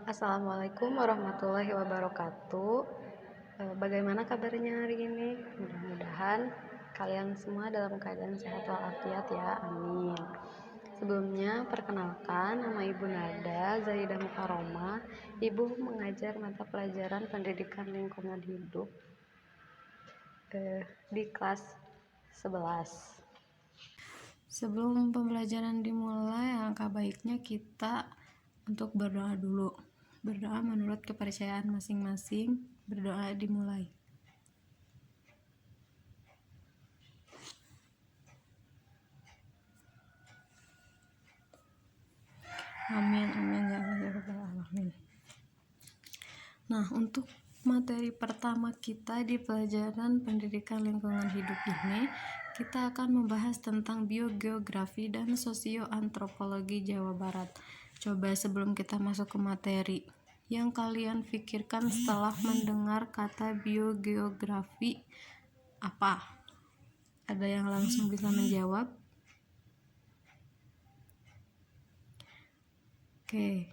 Assalamualaikum warahmatullahi wabarakatuh. Bagaimana kabarnya hari ini? Mudah-mudahan kalian semua dalam keadaan sehat walafiat ya, amin. Sebelumnya, perkenalkan, nama Ibu Nada Zaidah Mukaroma. Ibu mengajar mata pelajaran pendidikan lingkungan hidup di kelas 11. Sebelum pembelajaran dimulai, alangkah baiknya kita untuk berdoa dulu. Berdoa menurut kepercayaan masing-masing. Berdoa dimulai. Amin, amin ya Allah ya Rabbal Alamin. Nah, untuk materi pertama kita di pelajaran pendidikan lingkungan hidup ini, kita akan membahas tentang biogeografi dan sosioantropologi Jawa Barat. Coba sebelum kita masuk ke materi, yang kalian pikirkan setelah mendengar kata biogeografi apa? Ada yang langsung bisa menjawab? Oke,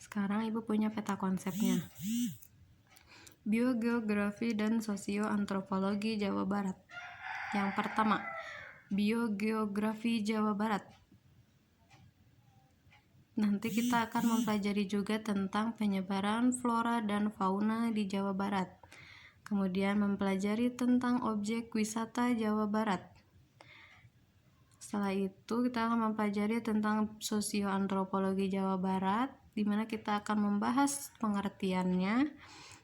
sekarang Ibu punya peta konsepnya. Biogeografi dan sosioantropologi Jawa Barat. Yang pertama, biogeografi Jawa Barat. Nanti kita akan mempelajari juga tentang penyebaran flora dan fauna di Jawa Barat. Kemudian mempelajari tentang objek wisata Jawa Barat. Setelah itu kita akan mempelajari tentang sosioantropologi Jawa Barat, di mana kita akan membahas pengertiannya.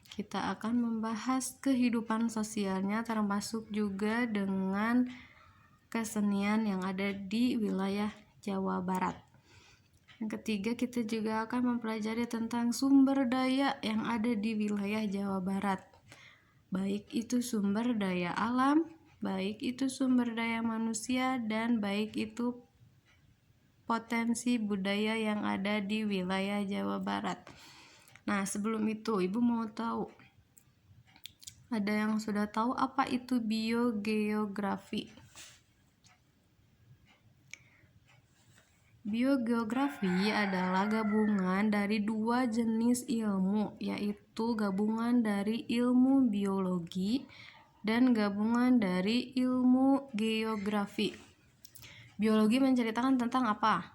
Kita akan membahas kehidupan sosialnya, termasuk juga dengan kesenian yang ada di wilayah Jawa Barat. Yang ketiga, kita juga akan mempelajari tentang sumber daya yang ada di wilayah Jawa Barat. Baik itu sumber daya alam, baik itu sumber daya manusia, dan baik itu potensi budaya yang ada di wilayah Jawa Barat. Nah, sebelum itu, Ibu mau tahu, ada yang sudah tahu apa itu biogeografi? Biogeografi adalah gabungan dari dua jenis ilmu, yaitu gabungan dari ilmu biologi dan gabungan dari ilmu geografi. Biologi menceritakan tentang apa?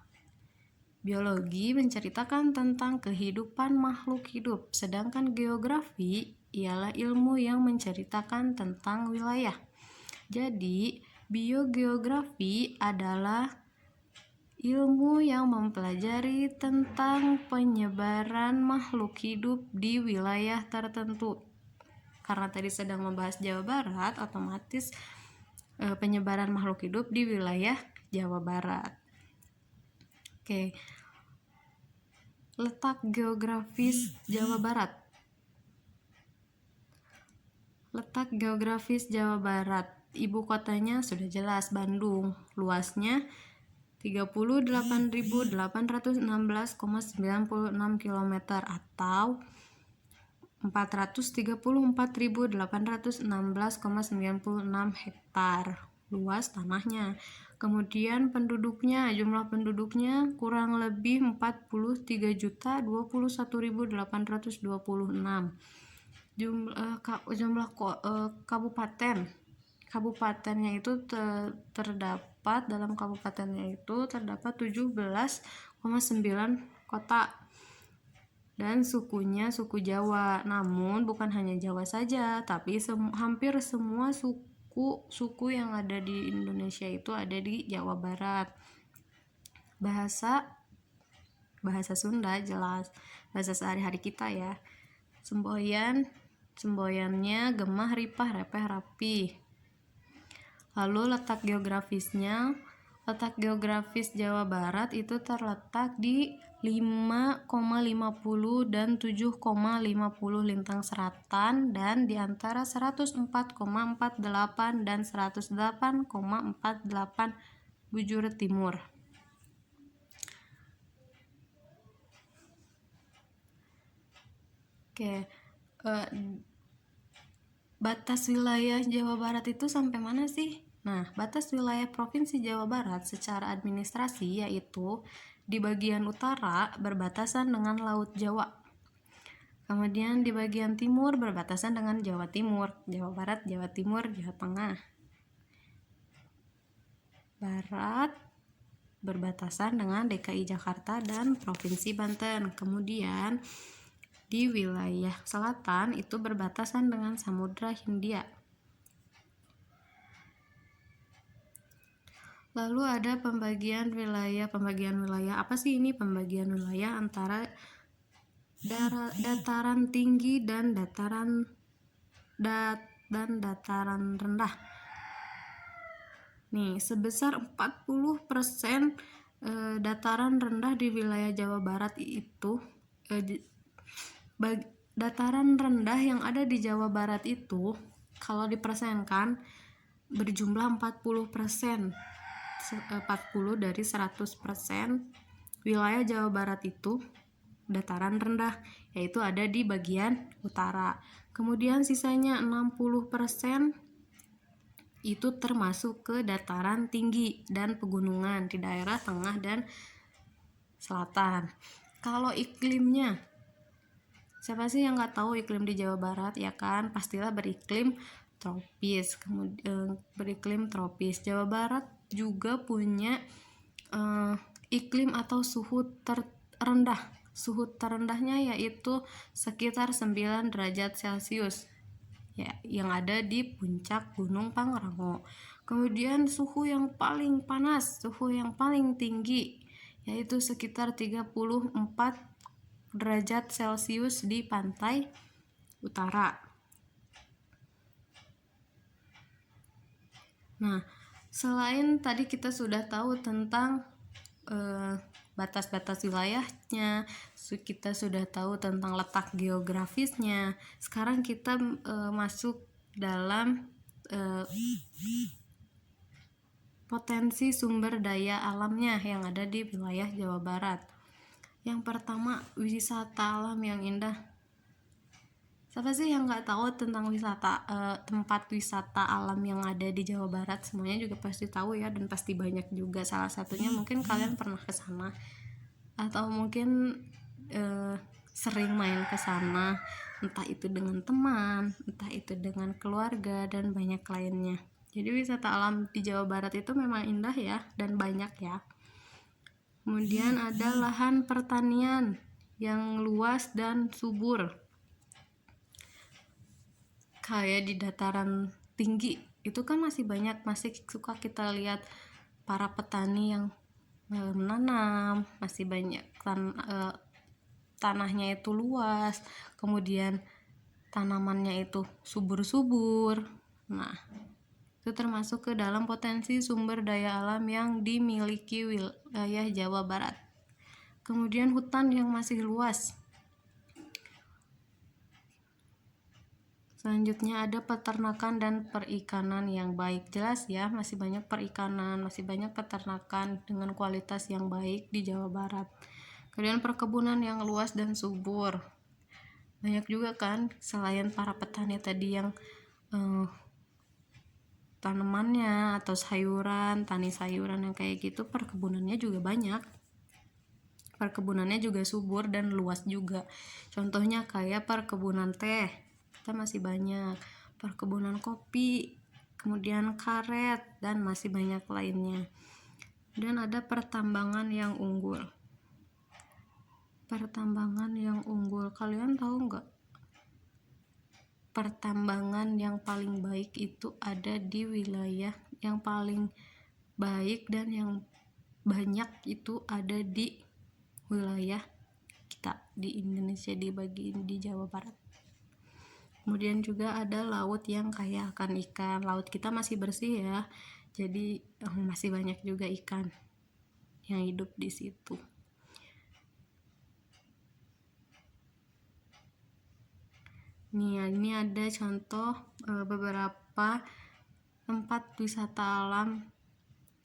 Biologi menceritakan tentang kehidupan makhluk hidup, sedangkan geografi ialah ilmu yang menceritakan tentang wilayah. Jadi, biogeografi adalah ilmu yang mempelajari tentang penyebaran makhluk hidup di wilayah tertentu. Karena tadi sedang membahas Jawa Barat, otomatis penyebaran makhluk hidup di wilayah Jawa Barat. Oke. Letak geografis Jawa Barat. Letak geografis Jawa Barat. Ibu kotanya sudah jelas, Bandung. Luasnya 38.816,96 km atau 434.816,96 hektar luas tanahnya. Kemudian jumlah penduduknya kurang lebih 43.021.826. Jumlah kabupatennya itu terdapat 17,9 kota, dan sukunya suku Jawa. Namun bukan hanya Jawa saja, tapi hampir semua suku yang ada di Indonesia itu ada di Jawa Barat. Bahasa Sunda jelas, bahasa sehari-hari kita ya. Semboyannya gemah, ripah, repeh, rapih. Lalu letak geografis Jawa Barat itu terletak di 5,50 dan 7,50 lintang selatan, dan di antara 104,48 dan 108,48 bujur timur. Oke, batas wilayah Jawa Barat itu sampai mana sih? Nah, batas wilayah Provinsi Jawa Barat secara administrasi yaitu di bagian utara berbatasan dengan Laut Jawa. Kemudian di bagian timur berbatasan dengan Jawa Timur, Jawa Barat, Jawa Timur, Jawa Tengah. Barat berbatasan dengan DKI Jakarta dan Provinsi Banten. Kemudian di wilayah selatan itu berbatasan dengan Samudra Hindia. Lalu ada pembagian wilayah. Apa sih ini pembagian wilayah antara dataran tinggi dan dataran rendah? Nih, sebesar 40% dataran rendah di wilayah Jawa Barat itu dataran rendah yang ada di Jawa Barat itu kalau dipersenkan berjumlah 40%. 40 dari 100% wilayah Jawa Barat itu dataran rendah, yaitu ada di bagian utara. Kemudian sisanya 60% itu termasuk ke dataran tinggi dan pegunungan di daerah tengah dan selatan. Kalau iklimnya, siapa sih yang nggak tahu iklim di Jawa Barat, ya kan? Pastilah beriklim tropis. Kemudian beriklim tropis. Jawa Barat juga punya iklim atau suhu terendah. Suhu terendahnya yaitu sekitar 9 derajat Celcius. Ya, yang ada di puncak Gunung Pangrango. Kemudian suhu yang paling panas, suhu yang paling tinggi yaitu sekitar 34 derajat Celcius di pantai utara. Nah, selain tadi kita sudah tahu tentang batas-batas wilayahnya, kita sudah tahu tentang letak geografisnya. Sekarang kita masuk dalam potensi sumber daya alamnya yang ada di wilayah Jawa Barat. Yang pertama, wisata alam yang indah. Siapa sih yang nggak tahu tentang tempat wisata alam yang ada di Jawa Barat? Semuanya juga pasti tahu ya, dan pasti banyak juga. Salah satunya mungkin kalian pernah ke sana atau mungkin sering main ke sana, entah itu dengan teman, entah itu dengan keluarga, dan banyak lainnya. Jadi wisata alam di Jawa Barat itu memang indah ya, dan banyak ya. Kemudian ada lahan pertanian yang luas dan subur. Kayak di dataran tinggi itu kan masih suka kita lihat para petani yang menanam, masih banyak tanahnya itu luas, kemudian tanamannya itu subur-subur. Nah, itu termasuk ke dalam potensi sumber daya alam yang dimiliki wilayah Jawa Barat. Kemudian hutan yang masih luas. Selanjutnya ada peternakan dan perikanan yang baik. Jelas ya, masih banyak perikanan, masih banyak peternakan dengan kualitas yang baik di Jawa Barat. Kemudian perkebunan yang luas dan subur. Banyak juga kan, selain para petani tadi yang tanamannya atau tani sayuran yang kayak gitu, perkebunannya juga banyak. Perkebunannya juga subur dan luas juga. Contohnya kayak perkebunan teh, kita masih banyak, perkebunan kopi, kemudian karet, dan masih banyak lainnya. Dan ada pertambangan yang unggul. Pertambangan yang unggul, kalian tahu nggak? Pertambangan yang paling baik itu ada di wilayah yang paling baik dan yang banyak itu ada di wilayah kita di Indonesia, di Jawa Barat. Kemudian juga ada laut yang kaya akan ikan. Laut kita masih bersih ya, jadi masih banyak juga ikan yang hidup di situ. Ini ada contoh beberapa tempat wisata alam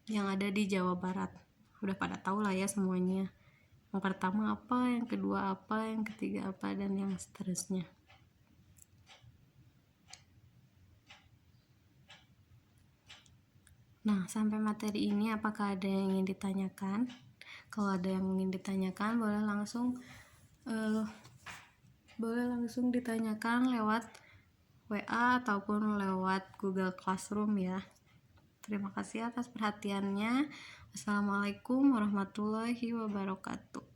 yang ada di Jawa Barat. Udah pada tahu lah ya semuanya. Yang pertama apa, yang kedua apa, yang ketiga apa, dan yang seterusnya. Nah, sampai materi ini apakah ada yang ingin ditanyakan? Kalau ada yang ingin ditanyakan, boleh langsung langsung ditanyakan lewat WA ataupun lewat Google Classroom ya. Terima kasih atas perhatiannya. Wassalamualaikum warahmatullahi wabarakatuh.